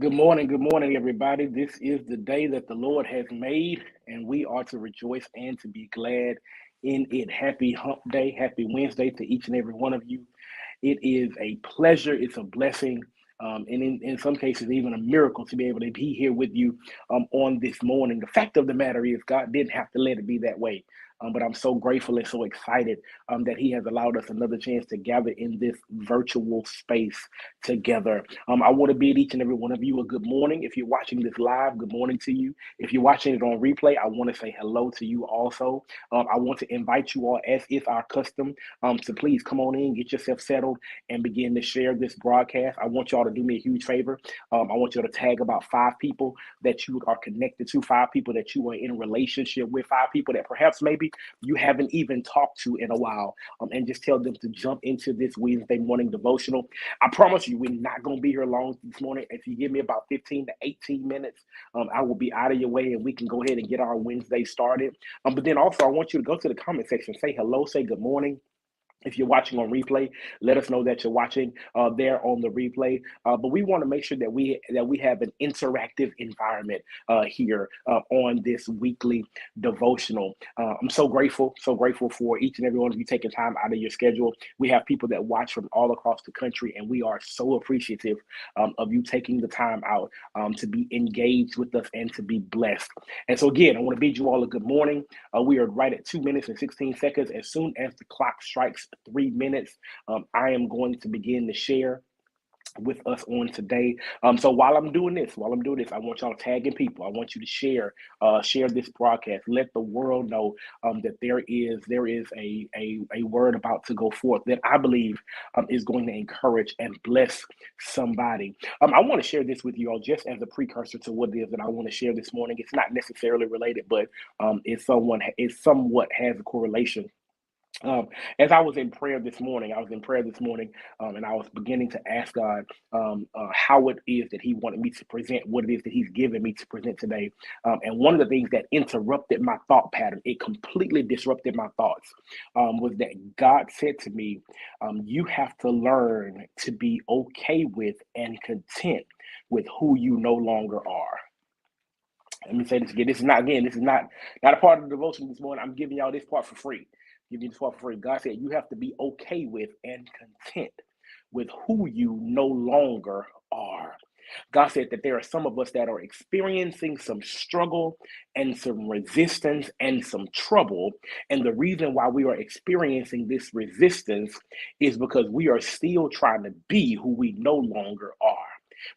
Good morning, everybody. This is the day that the Lord has made, and we are to rejoice and to be glad in it. Happy Hump Day, happy Wednesday to each and every one of you. It is a pleasure, it's a blessing, and in some cases, even a miracle to be able to be here with you on this morning. The fact of the matter is, God didn't have to let it be that way. But I'm so grateful and so excited that He has allowed us another chance to gather in this virtual space together. I want to bid each and every one of you a good morning. If you're watching this live, good morning to you. If you're watching it on replay, I want to say hello to you also. I want to invite you all, as is our custom, to please come on in, get yourself settled, and begin to share this broadcast. I want y'all to do me a huge favor. I want you to tag about 5 people that you are connected to, 5 people that you are in a relationship with, 5 people that perhaps maybe you haven't even talked to in a while, and just tell them to jump into this Wednesday morning devotional. I promise you, we're not going to be here long this morning. If you give me about 15 to 18 minutes, I will be out of your way and we can go ahead and get our Wednesday started. But then also, I want you to go to the comment section, say hello, say good morning. If you're watching on replay, let us know that you're watching there on the replay. But we want to make sure that we have an interactive environment here on this weekly devotional. I'm so grateful for each and every one of you taking time out of your schedule. We have people that watch from all across the country, and we are so appreciative of you taking the time out to be engaged with us and to be blessed. And so again, I want to bid you all a good morning. We are right at 2 minutes and 16 seconds. As soon as the clock strikes 3 minutes, I am going to begin to share with us on today. So while I'm doing this, I want y'all tagging people. I want you to share this broadcast. Let the world know that there is a word about to go forth that I believe is going to encourage and bless somebody. I want to share this with you all just as a precursor to what it is that I want to share this morning. It's not necessarily related, but it somewhat has a correlation. As I was in prayer this morning, and I was beginning to ask God how it is that He wanted me to present what it is that He's given me to present today. And one of the things that interrupted my thought pattern, it completely disrupted my thoughts, was that God said to me, you have to learn to be okay with and content with who you no longer are. Let me say this again. This is not a part of the devotion this morning. I'm giving y'all this part for free. Giving you this part for free. God said you have to be okay with and content with who you no longer are. God said that there are some of us that are experiencing some struggle and some resistance and some trouble. And the reason why we are experiencing this resistance is because we are still trying to be who we no longer are.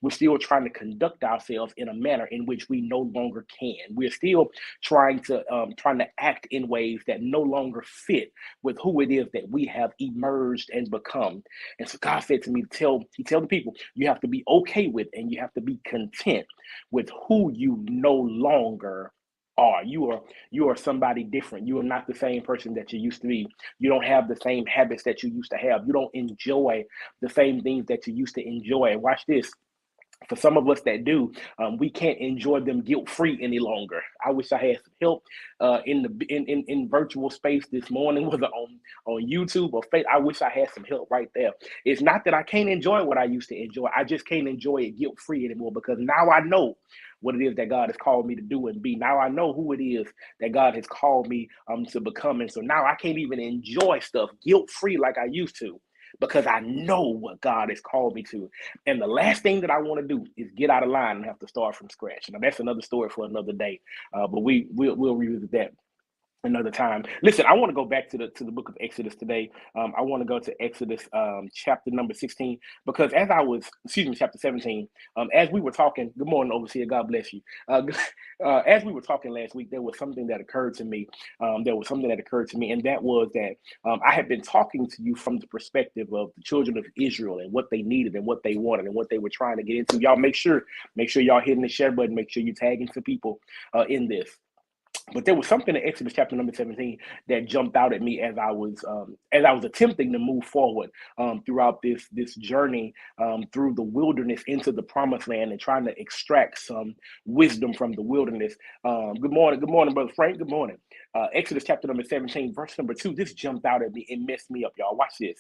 We're still trying to conduct ourselves in a manner in which we no longer can. We're still trying to act in ways that no longer fit with who it is that we have emerged and become. And so God said to me, tell the people, you have to be okay with and you have to be content with who you no longer are. You are somebody different. You are not the same person that you used to be. You don't have the same habits that you used to have. You don't enjoy the same things that you used to enjoy. And watch this. For some of us that do, we can't enjoy them guilt-free any longer. I wish I had some help in virtual space this morning, whether on YouTube or Facebook. I wish I had some help right there. It's not that I can't enjoy what I used to enjoy. I just can't enjoy it guilt-free anymore because now I know what it is that God has called me to do and be. Now I know who it is that God has called me to become. And so now I can't even enjoy stuff guilt-free like I used to because I know what God has called me to. And the last thing that I want to do is get out of line and have to start from scratch. Now that's another story for another day, but we'll revisit that another time. Listen, I want to go back to the book of Exodus today. I want to go to Exodus chapter number 16 because chapter 17. As we were talking, good morning, overseer. God bless you. As we were talking last week, there was something that occurred to me. And that was that I had been talking to you from the perspective of the children of Israel and what they needed and what they wanted and what they were trying to get into. Y'all make sure y'all hitting the share button. Make sure you're tagging some people in this. But there was something in Exodus chapter number 17 that jumped out at me as I was attempting to move forward throughout this journey through the wilderness into the promised land and trying to extract some wisdom from the wilderness. Good morning, Brother Frank. Good morning. Exodus chapter number 17, verse number 2. This jumped out at me. It messed me up, y'all. Watch this.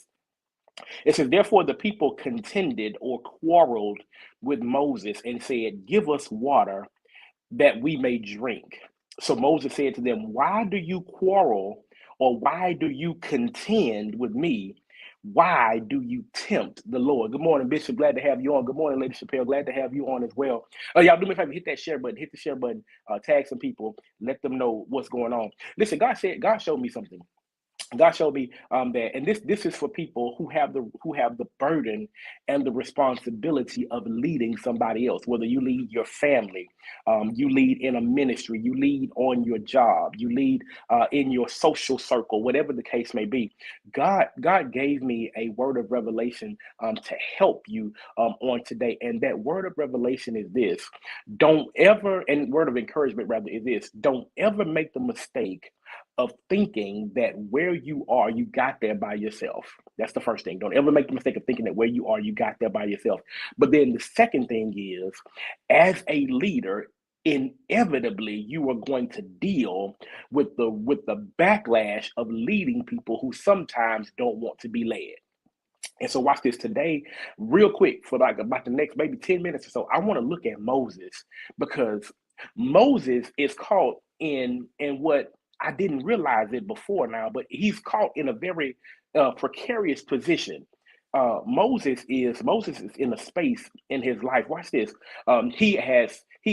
It says, therefore, the people contended or quarreled with Moses and said, give us water that we may drink. So Moses said to them, why do you quarrel or why do you contend with me? Why do you tempt the Lord? Good morning, Bishop. Glad to have you on. Good morning, Lady Chappelle. Glad to have you on as well. Y'all do me a favor, hit that share button, hit the share button, tag some people, let them know what's going on. Listen, God showed me something. God showed me that, and this is for people who have the burden and the responsibility of leading somebody else. Whether you lead your family, you lead in a ministry, you lead on your job, you lead in your social circle, whatever the case may be. God gave me a word of revelation to help you on today, and that word of revelation is this: don't ever, and word of encouragement rather is this: don't ever make the mistake of thinking that where you are, you got there by yourself. That's the first thing. Don't ever make the mistake of thinking that where you are, you got there by yourself. But then the second thing is, as a leader, inevitably you are going to deal with the backlash of leading people who sometimes don't want to be led. And so watch this today, real quick, for like about the next maybe 10 minutes or so. I want to look at Moses, because Moses is caught in what I didn't realize it before now, but he's caught in a very precarious position. Moses is in a space in his life. Watch this. He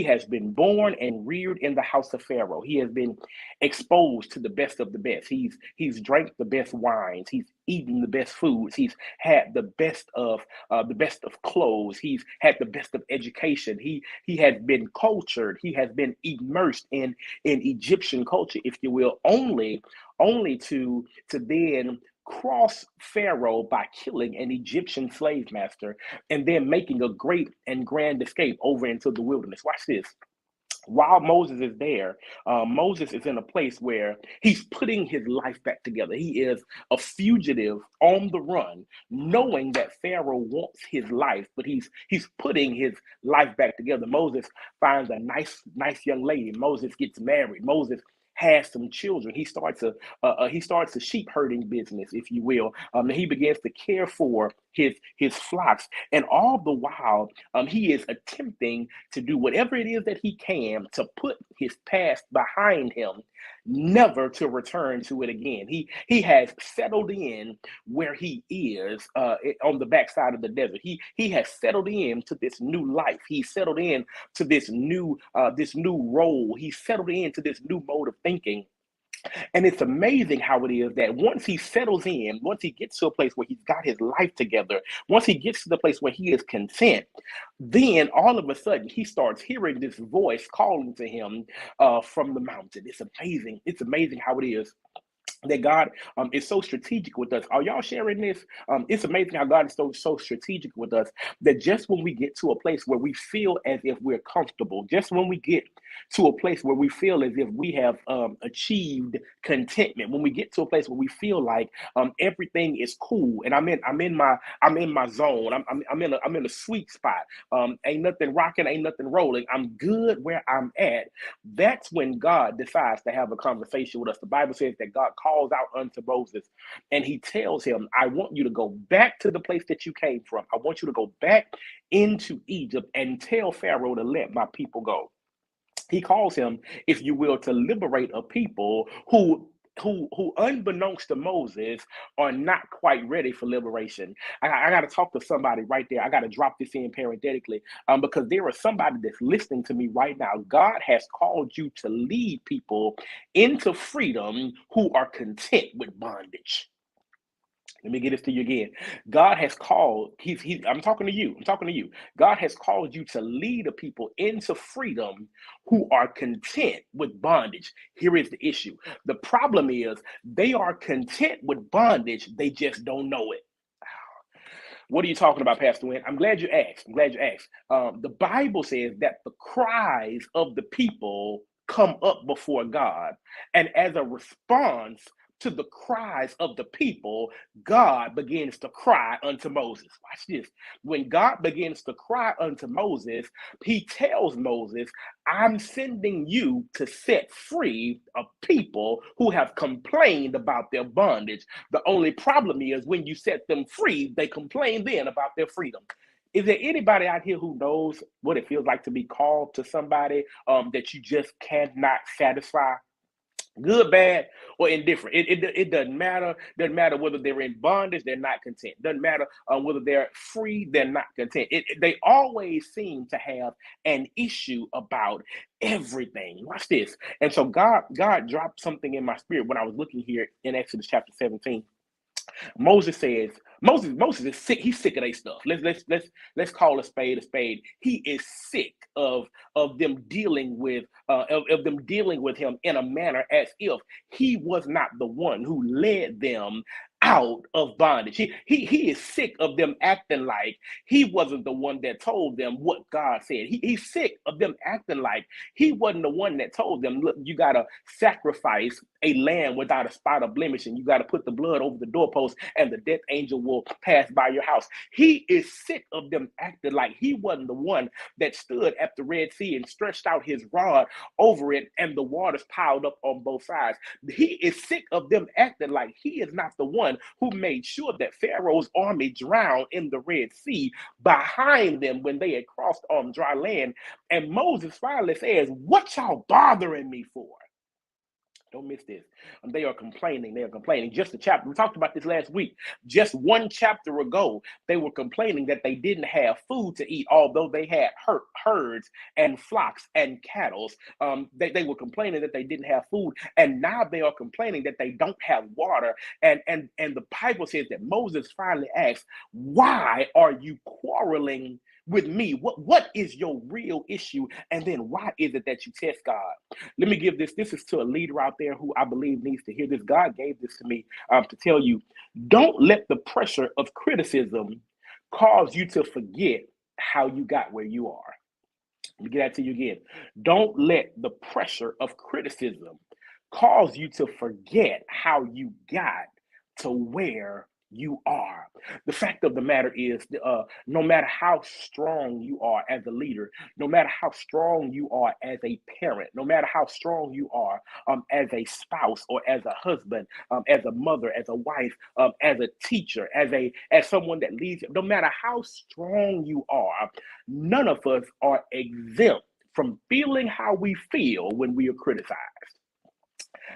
has been born and reared in the house of Pharaoh. He has been exposed to the best of the best. He's drank the best wines. He's eaten the best foods. He's had the best of clothes. He's had the best of education. He has been cultured. He has been immersed in Egyptian culture, if you will, only to then cross Pharaoh by killing an Egyptian slave master and then making a great and grand escape over into the wilderness. Watch this. While Moses is there, Moses is in a place where he's putting his life back together. He is a fugitive on the run, knowing that Pharaoh wants his life, but he's putting his life back together. Moses finds a nice young lady. Moses gets married. Moses has some children. He starts a sheep herding business, if you will. He begins to care for his flocks, and all the while, he is attempting to do whatever it is that he can to put his past behind him, never to return to it again. He has settled in where he is on the backside of the desert. He has settled in to this new life. He settled in to this new role. He settled into this new mode of thinking. And it's amazing how it is that once he settles in, once he gets to a place where he's got his life together, once he gets to the place where he is content, then all of a sudden he starts hearing this voice calling to him from the mountain. It's amazing. It's amazing how it is that God is so strategic with us. Are y'all sharing this? It's amazing how God is so strategic with us, that just when we get to a place where we feel as if we're comfortable, just when we get to a place where we feel as if we have achieved contentment, when we get to a place where we feel like everything is cool and I'm in my zone. I'm in a sweet spot. Ain't nothing rocking, ain't nothing rolling. I'm good where I'm at. That's when God decides to have a conversation with us. The Bible says that God calls out unto Moses and he tells him, I want you to go back to the place that you came from. I want you to go back into Egypt and tell Pharaoh to let my people go. He calls him, if you will, to liberate a people who unbeknownst to Moses are not quite ready for liberation. I got to talk to somebody right there. I got to drop this in parenthetically, because there is somebody that's listening to me right now. God has called you to lead people into freedom who are content with bondage. Let me get this to you again. God has called, I'm talking to you. I'm talking to you. God has called you to lead a people into freedom who are content with bondage. Here is the issue. The problem is they are content with bondage. They just don't know it. What are you talking about, Pastor Wynn? I'm glad you asked. The Bible says that the cries of the people come up before God. And as a response to the cries of the people, God begins to cry unto Moses. Watch this. When God begins to cry unto Moses, he tells Moses, I'm sending you to set free a people who have complained about their bondage. The only problem is when you set them free, they complain then about their freedom. Is there anybody out here who knows what it feels like to be called to somebody that you just cannot satisfy? Good, bad, or indifferent. It doesn't matter. Doesn't matter whether they're in bondage, they're not content. Doesn't matter whether they're free, they're not content. They always seem to have an issue about everything. Watch this. And so God dropped something in my spirit when I was looking here in Exodus chapter 17. Moses says, Moses is sick. He's sick of their stuff. Let's call a spade a spade. He is sick of them dealing with of them dealing with him in a manner as if he was not the one who led them out of bondage. He is sick of them acting like he wasn't the one that told them what God said. He's sick of them acting like he wasn't the one that told them, look, you got to sacrifice a lamb without a spot or blemish, and you got to put the blood over the doorpost, and the death angel will pass by your house. He is sick of them acting like he wasn't the one that stood at the Red Sea and stretched out his rod over it, and the waters piled up on both sides. He is sick of them acting like he is not the one who made sure that Pharaoh's army drowned in the Red Sea behind them when they had crossed on dry land. And Moses finally says, what y'all bothering me for? Don't miss this. They are complaining. They are complaining. Just a chapter. We talked about this last week. Just one chapter ago, they were complaining that they didn't have food to eat, although they had herds and flocks and cattle. They were complaining that they didn't have food, and now they are complaining that they don't have water. And the Bible says that Moses finally asks, "Why are you quarreling with me? What is your real issue? And then why is it that you test God?" Let me give this. This is to a leader out there who I believe needs to hear this. God gave this to me to tell you, don't let the pressure of criticism cause you to forget how you got where you are. Let me get that to you again. Don't let the pressure of criticism cause you to forget how you got to where you are. The fact of the matter is, no matter how strong you are as a leader, no matter how strong you are as a parent, no matter how strong you are as a spouse or as a husband, as a mother, as a wife, as a teacher, as someone that leads, no matter how strong you are, none of us are exempt from feeling how we feel when we are criticized.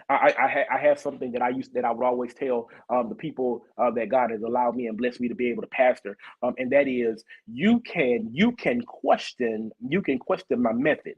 I have something that I would always tell the people that God has allowed me and blessed me to be able to pastor, and that is you can question my method,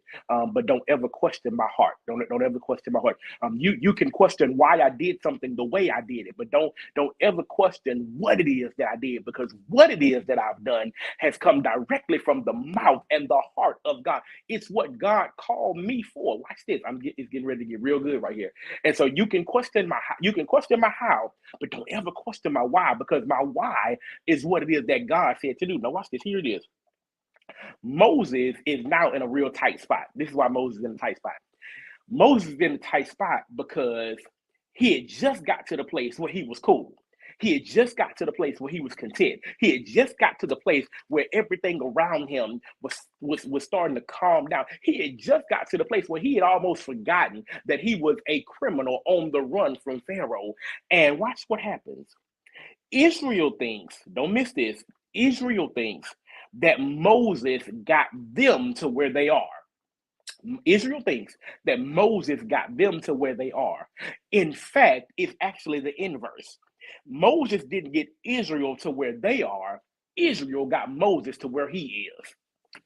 but don't ever question my heart. Don't ever question my heart. You can question why I did something the way I did it, but don't ever question what it is that I did, because what it is that I've done has come directly from the mouth and the heart of God. It's what God called me for. Watch this. It's getting ready to get real good right here. And so you can question my how, but don't ever question my why, because my why is what it is that God said to do. Now watch this. Here it is. Moses is now in a real tight spot. This is why Moses is in a tight spot. Moses is in a tight spot because he had just got to the place where he was cool. He had just got to the place where he was content. He had just got to the place where everything around him was starting to calm down. He had just got to the place where he had almost forgotten that he was a criminal on the run from Pharaoh. And watch what happens. Israel thinks, don't miss this, Israel thinks that Moses got them to where they are. Israel thinks that Moses got them to where they are. In fact, it's actually the inverse. Moses didn't get Israel to where they are. Israel got Moses to where he is.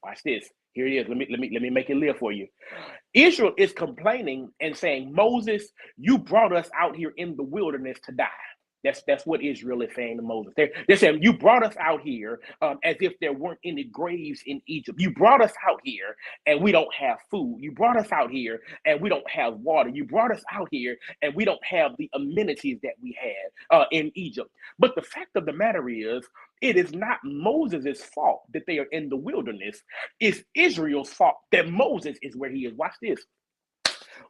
Watch this. Here it is. Let me make it clear for you. Israel is complaining and saying, Moses, you brought us out here in the wilderness to die. That's what Israel is saying to Moses. They're saying, you brought us out here as if there weren't any graves in Egypt. You brought us out here and we don't have food. You brought us out here and we don't have water. You brought us out here and we don't have the amenities that we had in Egypt. But the fact of the matter is, it is not Moses' fault that they are in the wilderness. It's Israel's fault that Moses is where he is. Watch this.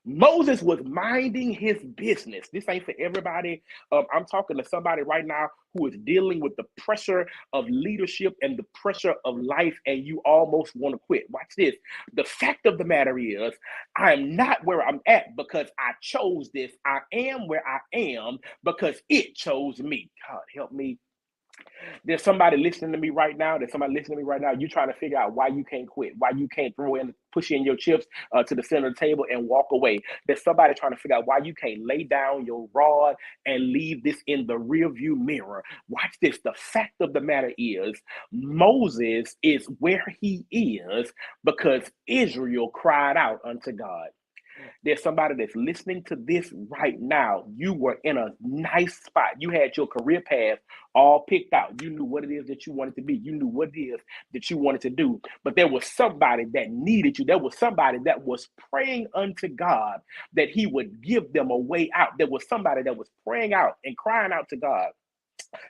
Moses was minding his business. This ain't for everybody. I'm talking to somebody right now who is dealing with the pressure of leadership and the pressure of life, and you almost want to quit. Watch this. The fact of the matter is, I am not where I'm at because I chose this. I am where I am because it chose me. God, help me. There's somebody listening to me right now. There's somebody listening to me right now. You're trying to figure out why you can't quit, why you can't push in your chips to the center of the table and walk away. There's somebody trying to figure out why you can't lay down your rod and leave this in the rearview mirror. Watch this. The fact of the matter is, Moses is where he is because Israel cried out unto God. There's somebody that's listening to this right now. You were in a nice spot. You had your career path all picked out. You knew what it is that you wanted to be. You knew what it is that you wanted to do. But there was somebody that needed you. There was somebody that was praying unto God that he would give them a way out. There was somebody that was praying out and crying out to God,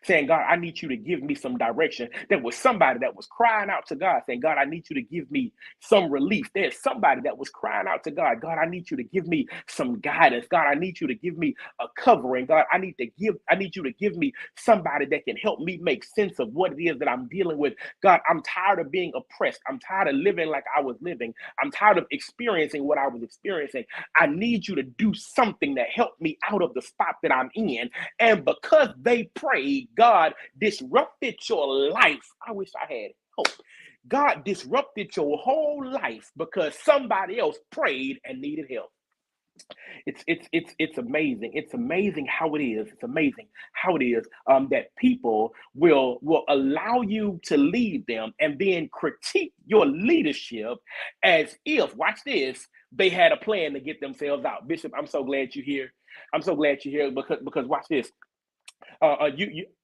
saying, God, I need you to give me some direction. There was somebody that was crying out to God, saying, God, I need you to give me some relief. There's somebody that was crying out to God, God, I need you to give me some guidance. God, I need you to give me a covering. God, I need you to give me somebody that can help me make sense of what it is that I'm dealing with. God, I'm tired of being oppressed. I'm tired of living like I was living. I'm tired of experiencing what I was experiencing. I need you to do something to help me out of the spot that I'm in. And because they prayed, God disrupted your life. I wish I had hope. God disrupted your whole life because somebody else prayed and needed help. It's amazing. It's amazing how it is. It's amazing how it is that people will allow you to lead them and then critique your leadership as if, watch this, they had a plan to get themselves out. Bishop, I'm so glad you're here. I'm so glad you're here because watch this.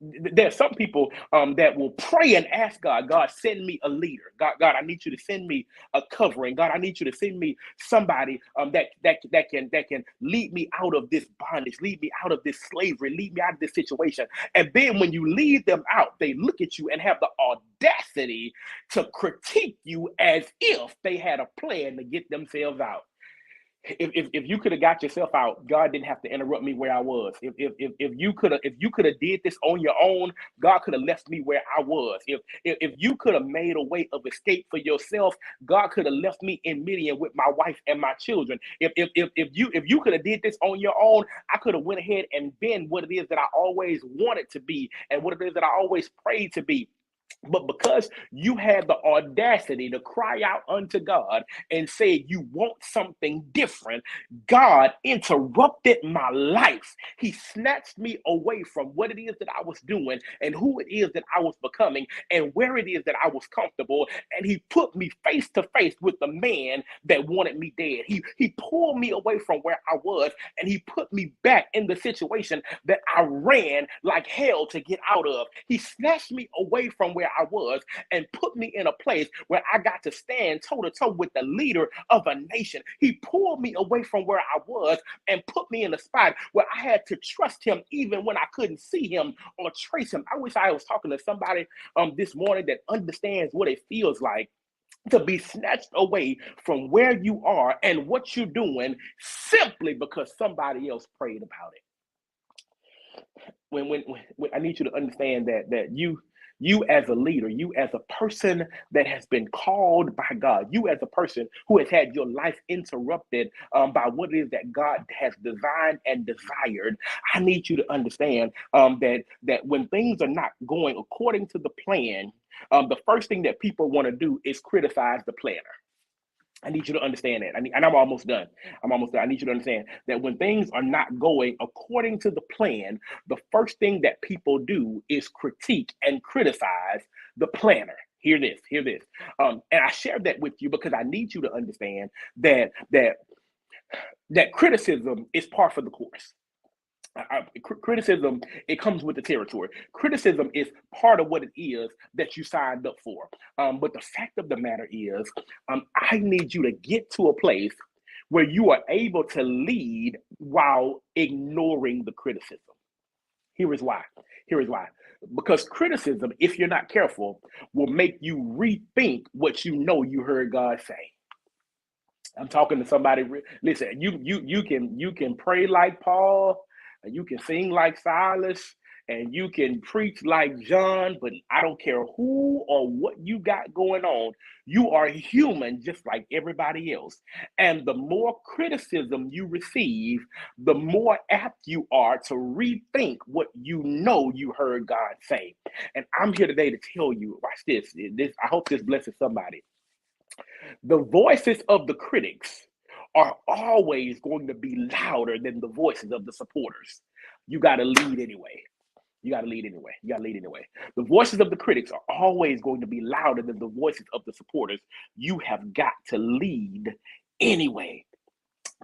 There's some people that will pray and ask God, God, send me a leader. God, I need you to send me a covering. God, I need you to send me somebody that can lead me out of this bondage, lead me out of this slavery, lead me out of this situation. And then when you lead them out, they look at you and have the audacity to critique you as if they had a plan to get themselves out. If you could have got yourself out, God didn't have to interrupt me where I was. If you could have did this on your own, God could have left me where I was. If you could have made a way of escape for yourself, God could have left me in Midian with my wife and my children. If you could have did this on your own, I could have went ahead and been what it is that I always wanted to be and what it is that I always prayed to be. But because you had the audacity to cry out unto God and say you want something different, God interrupted my life. He snatched me away from what it is that I was doing and who it is that I was becoming and where it is that I was comfortable. And he put me face to face with the man that wanted me dead. He pulled me away from where I was and he put me back in the situation that I ran like hell to get out of. He snatched me away from where I was and put me in a place where I got to stand toe to toe with the leader of a nation. He pulled me away from where I was and put me in a spot where I had to trust him even when I couldn't see him or trace him. I wish I was talking to somebody this morning that understands what it feels like to be snatched away from where you are and what you're doing simply because somebody else prayed about it. When I need you to understand that you as a leader, you as a person that has been called by God, you as a person who has had your life interrupted by what it is that God has designed and desired, I need you to understand that when things are not going according to the plan, the first thing that people want to do is criticize the planner. I need you to understand that. And I'm almost done. I'm almost done. I need you to understand that when things are not going according to the plan, the first thing that people do is critique and criticize the planner. Hear this, hear this. And I share that with you because I need you to understand that criticism is par for the course. Criticism, it comes with the territory. Criticism is part of what it is that you signed up for. But the fact of the matter is, I need you to get to a place where you are able to lead while ignoring the criticism. Here is why. Here is why. Because criticism, if you're not careful, will make you rethink what you know you heard God say. I'm talking to somebody. Listen, you can pray like Paul, and you can sing like Silas, and you can preach like John. But I don't care who or what you got going on. You are human, just like everybody else. And the more criticism you receive, the more apt you are to rethink what you know you heard God say. And I'm here today to tell you. Watch this. This I hope this blesses somebody. The voices of the critics are always going to be louder than the voices of the supporters. You got to lead anyway. You got to lead anyway. You got to lead anyway. The voices of the critics are always going to be louder than the voices of the supporters. You have got to lead anyway.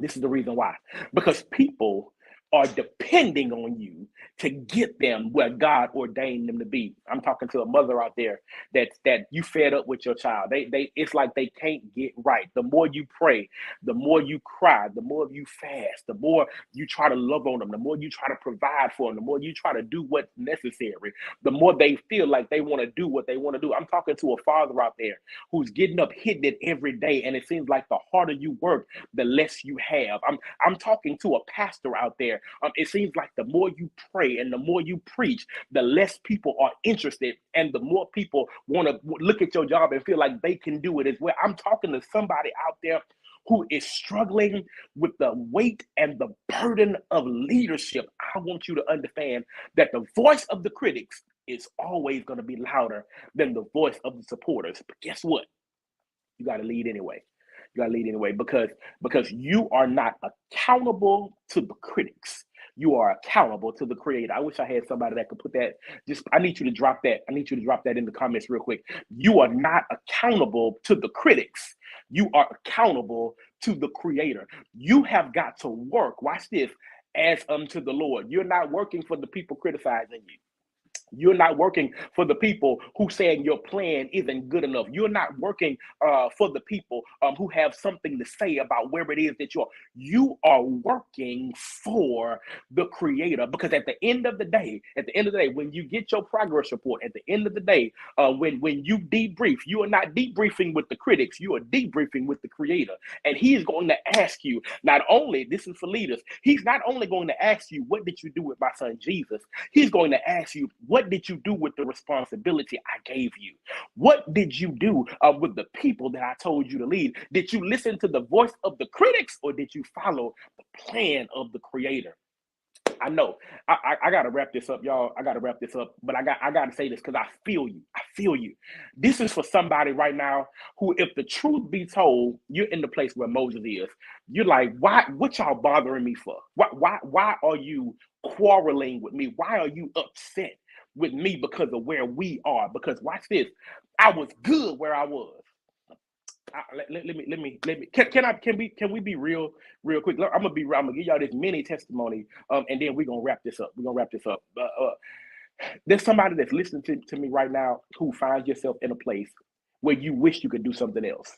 This is the reason why. Because people are depending on you to get them where God ordained them to be. I'm talking to a mother out there that you fed up with your child. They it's like they can't get right. The more you pray, the more you cry, the more you fast, the more you try to love on them, the more you try to provide for them, the more you try to do what's necessary, the more they feel like they want to do what they want to do. I'm talking to a father out there who's getting up, hitting it every day, and it seems like the harder you work, the less you have. I'm talking to a pastor out there. It seems like the more you pray and the more you preach, the less people are interested, and the more people want to look at your job and feel like they can do it as well. I'm talking to somebody out there who is struggling with the weight and the burden of leadership. I want you to understand that the voice of the critics is always going to be louder than the voice of the supporters. But guess what? You got to lead anyway. You got to lead anyway because you are not accountable to the critics. You are accountable to the creator. I wish I had somebody that could put that. I need you to drop that. I need you to drop that in the comments real quick. You are not accountable to the critics. You are accountable to the creator. You have got to work. Watch this. As unto the Lord. You're not working for the people criticizing you. You're not working for the people who saying your plan isn't good enough. You're not working for the people who have something to say about where it is that you're. You are working for the creator, because at the end of the day, when you get your progress report, at the end of the day, when you debrief, you are not debriefing with the critics. You are debriefing with the creator. And he is going to ask you, not only, this is for leaders, he's not only going to ask you, what did you do with my son Jesus? He's going to ask you, what did you do with the responsibility I gave you? What did you do with the people that I told you to lead? Did you listen to the voice of the critics, or did you follow the plan of the creator? I know I gotta wrap this up, y'all. I gotta wrap this up, but I gotta say this because I feel you. I feel you. This is for somebody right now who, if the truth be told, you're in the place where Moses is. You're like, why? What y'all bothering me for? Why are you quarreling with me? Why are you upset with me because of where we are? Because watch this. I was good where I was. Let me can we be real quick? I'm gonna give y'all this mini testimony, and then we're gonna wrap this up. There's somebody that's listening to me right now who finds yourself in a place where you wish you could do something else.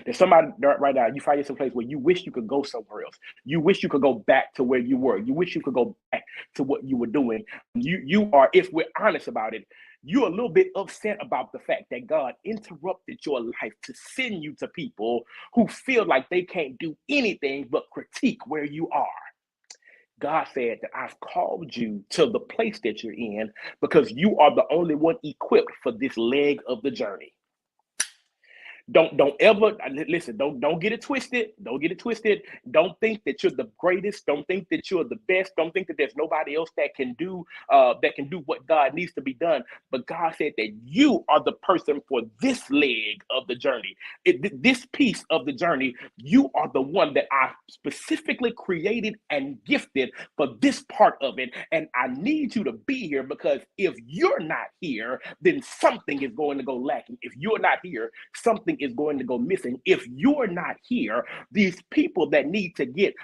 There's somebody right now, you find yourself in a place where you wish you could go somewhere else. You wish you could go back to where you were. You wish you could go back to what you were doing. You are, if we're honest about it, you're a little bit upset about the fact that God interrupted your life to send you to people who feel like they can't do anything but critique where you are. God said that I've called you to the place that you're in because you are the only one equipped for this leg of the journey. Don't ever listen. Don't get it twisted. Don't get it twisted. Don't think that you're the greatest. Don't think that you're the best. Don't think that there's nobody else that can do what God needs to be done. But God said that you are the person for this leg of the journey. This piece of the journey, you are the one that I specifically created and gifted for this part of it. And I need you to be here, because if you're not here, then something is going to go lacking. If you're not here, something is going to go missing. If you're not here, these people that need to get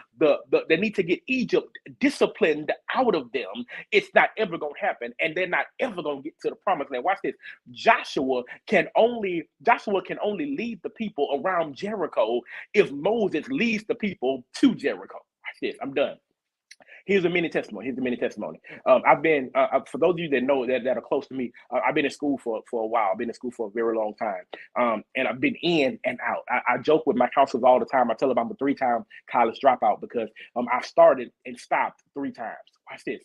Egypt disciplined out of them, it's not ever going to happen, and they're not ever going to get to the promised land. Watch this. Joshua can only lead the people around Jericho if Moses leads the people to Jericho. Watch this. I'm done. Here's a mini testimony. Here's a mini testimony. I've been, for those of you that know that are close to me, I've been in school for a while. I've been in school for a very long time. And I've been in and out. I joke with my counselors all the time. I tell them I'm a 3-time college dropout because I started and stopped 3 times. Watch this.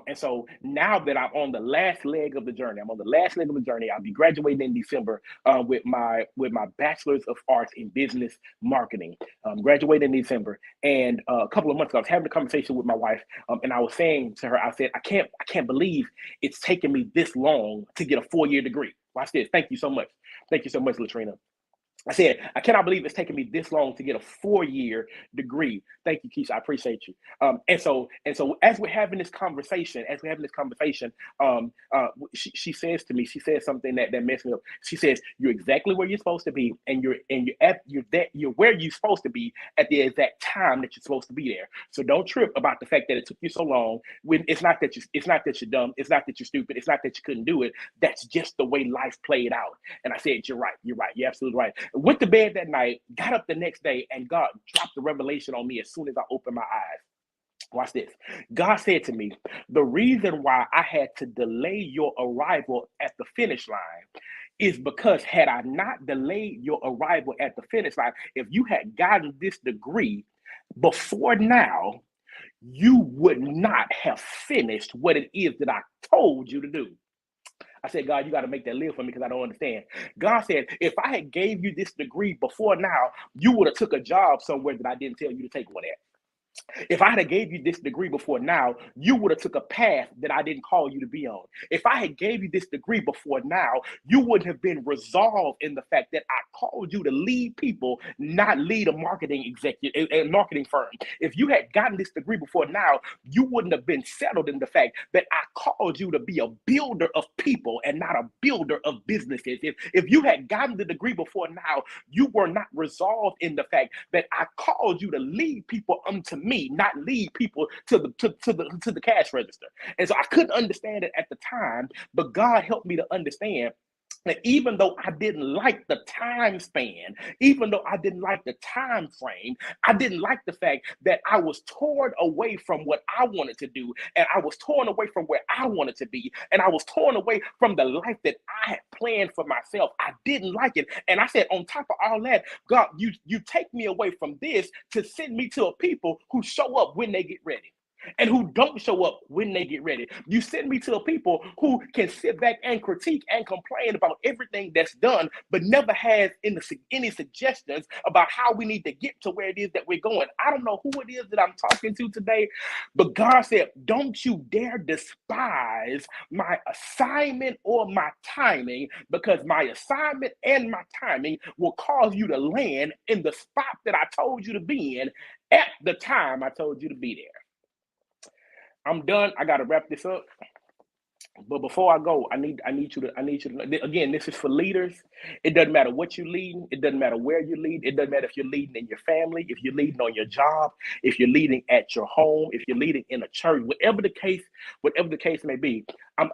And so now that I'm on the last leg of the journey, I'll be graduating in December with my bachelor's of arts in business marketing. Graduating in December, and a couple of months ago, I was having a conversation with my wife, and I was saying to her, I said, I can't believe it's taken me this long to get a 4-year degree. Watch this. Thank you so much. Thank you so much, Latrina. I said, I cannot believe it's taken me this long to get a 4-year degree. Thank you, Keisha. I appreciate you. And so as we're having this conversation, she says to me, she says something that messed me up. She says, "You're exactly where you're supposed to be, and you're where you're supposed to be at the exact time that you're supposed to be there. So don't trip about the fact that it took you so long. When it's not that you're dumb, it's not that you're stupid, it's not that you couldn't do it. That's just the way life played out." And I said, "You're right. You're absolutely right." Went to bed that night, got up the next day, and God dropped the revelation on me as soon as I opened my eyes. Watch this. God said to me, "The reason why I had to delay your arrival at the finish line is because had I not delayed your arrival at the finish line, if you had gotten this degree before now, you would not have finished what it is that I told you to do." I said, "God, you got to make that live for me because I don't understand." God said, "If I had gave you this degree before now, you would have took a job somewhere that I didn't tell you to take one at. If I had gave you this degree before now, you would have took a path that I didn't call you to be on. If I had gave you this degree before now, you wouldn't have been resolved in the fact that I called you to lead people, not lead a marketing executive, a marketing firm. If you had gotten this degree before now, you wouldn't have been settled in the fact that I called you to be a builder of people and not a builder of businesses. If you had gotten the degree before now, you were not resolved in the fact that I called you to lead people unto me, not lead people to the cash register." And so I couldn't understand it at the time, but God helped me to understand that even though I didn't like the time span, even though I didn't like the time frame, I didn't like the fact that I was torn away from what I wanted to do, and I was torn away from where I wanted to be, and I was torn away from the life that I had planned for myself. I didn't like it. And I said, on top of all that, God, you take me away from this to send me to a people who show up when they get ready and who don't show up when they get ready. You send me to a people who can sit back and critique and complain about everything that's done, but never has any suggestions about how we need to get to where it is that we're going. I don't know who it is that I'm talking to today, but God said, "Don't you dare despise my assignment or my timing, because my assignment and my timing will cause you to land in the spot that I told you to be in at the time I told you to be there." I'm done. I got to wrap this up. But before I go, I need you to know, again, this is for leaders. It doesn't matter what you're leading. It doesn't matter where you're leading. It doesn't matter if you're leading in your family, if you're leading on your job, if you're leading at your home, if you're leading in a church, whatever the case may be.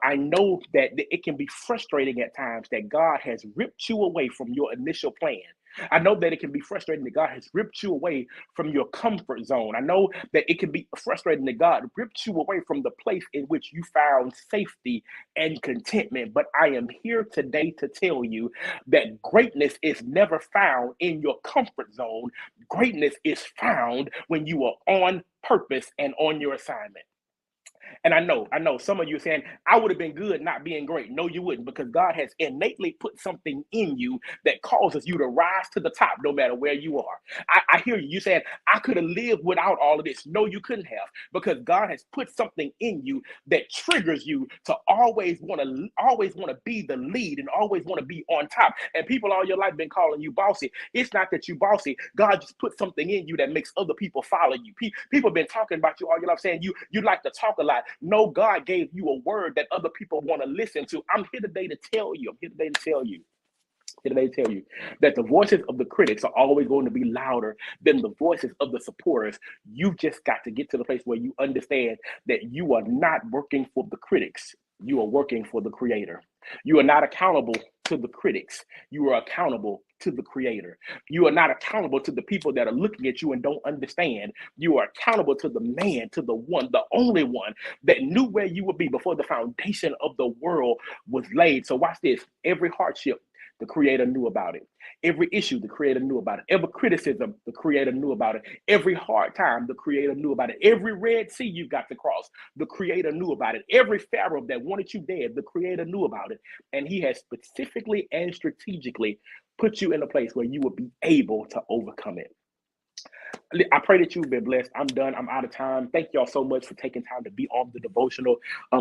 I know that it can be frustrating at times that God has ripped you away from your initial plan. I know that it can be frustrating that God has ripped you away from your comfort zone. I know that it can be frustrating that God ripped you away from the place in which you found safety and contentment. But I am here today to tell you that greatness is never found in your comfort zone. Greatness is found when you are on purpose and on your assignment. And I know some of you are saying, "I would have been good not being great." No, you wouldn't, because God has innately put something in you that causes you to rise to the top no matter where you are. I hear you. You saying, "I could have lived without all of this." No, you couldn't have, because God has put something in you that triggers you to always want to be the lead and always want to be on top. And people all your life been calling you bossy. It's not that you bossy. God just put something in you that makes other people follow you. People have been talking about you all your life, saying you like to talk a lot. No, God gave you a word that other people want to listen to. I'm here today to tell you that the voices of the critics are always going to be louder than the voices of the supporters. You've just got to get to the place where you understand that you are not working for the critics. You are working for the Creator. You are not accountable to the critics. You are accountable to the Creator. You are not accountable to the people that are looking at you and don't understand. You are accountable to the man, to the one, the only one that knew where you would be before the foundation of the world was laid. So watch this. Every hardship, the Creator knew about it. Every issue, the Creator knew about it. Every criticism, the Creator knew about it. Every hard time, the Creator knew about it. Every Red Sea you've got to cross, the Creator knew about it. Every Pharaoh that wanted you dead, the Creator knew about it. And He has specifically and strategically put you in a place where you will be able to overcome it. I pray that you've been blessed. I'm done. I'm out of time. Thank y'all so much for taking time to be on the devotional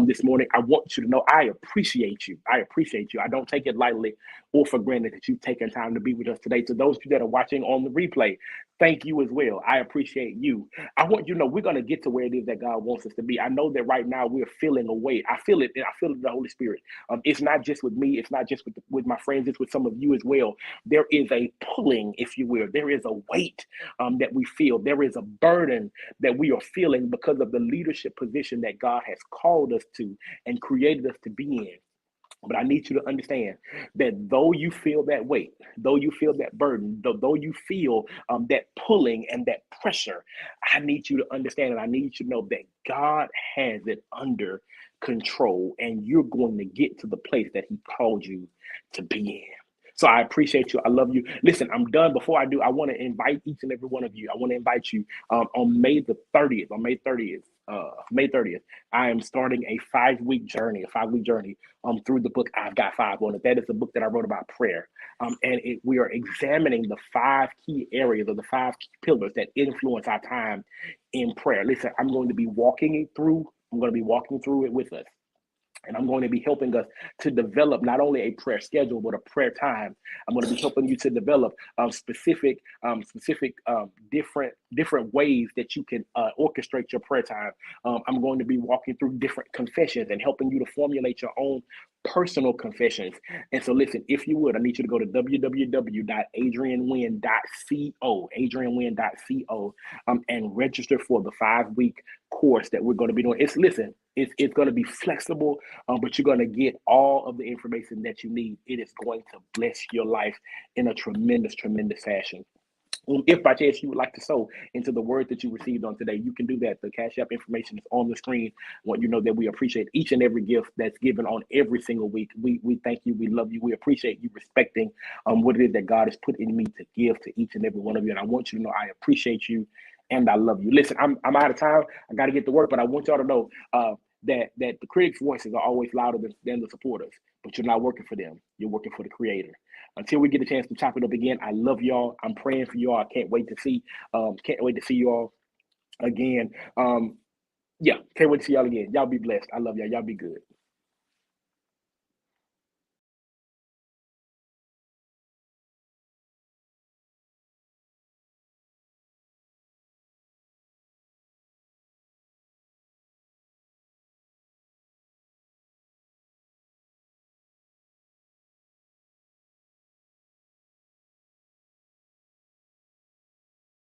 this morning. I want you to know I appreciate you. I appreciate you. I don't take it lightly or for granted that you've taken time to be with us today. To those of you that are watching on the replay, thank you as well. I appreciate you. I want you to know we're going to get to where it is that God wants us to be. I know that right now we're feeling a weight. I feel it. I feel it in the Holy Spirit. It's not just with me. It's not just with my friends. It's with some of you as well. There is a pulling, if you will. There is a weight that we feel. There is a burden that we are feeling because of the leadership position that God has called us to and created us to be in. But I need you to understand that though you feel that weight, though you feel that burden, though you feel that pulling and that pressure, I need you to understand and I need you to know that God has it under control and you're going to get to the place that He called you to be in. So I appreciate you. I love you. Listen, I'm done. Before I do, I want to invite each and every one of you. I want to invite you on May the 30th, on May 30th. May 30th, I am starting a 5-week journey, through the book I've Got Five on it. That is the book that I wrote about prayer. We are examining the 5 key areas or the 5 key pillars that influence our time in prayer. Listen, I'm going to be walking it through. I'm going to be walking through it with us. And I'm going to be helping us to develop not only a prayer schedule, but a prayer time. I'm going to be helping you to develop specific different ways that you can orchestrate your prayer time. I'm going to be walking through different confessions and helping you to formulate your own personal confessions. And so listen, if you would, I need you to go to www.adrianwynn.co, and register for the 5-week course that we're going to be doing. It's going to be flexible, but you're going to get all of the information that you need. It is going to bless your life in a tremendous fashion. If by chance you would like to sow into the word that you received on today, you can do that. The Cash App information is on the screen. I want you to know that we appreciate each and every gift that's given on every single week. We thank you. We love you. We appreciate you respecting what it is that God has put in me to give to each and every one of you. And I want you to know I appreciate you and I love you. Listen, I'm out of time. I got to get to work, but I want y'all to know that the critics' voices are always louder than the supporters, but you're not working for them. You're working for the Creator. Until we get a chance to chop it up again, I love y'all. I'm praying for y'all. I can't wait to see you all again. Can't wait to see y'all again. Y'all be blessed. I love y'all. Y'all be good.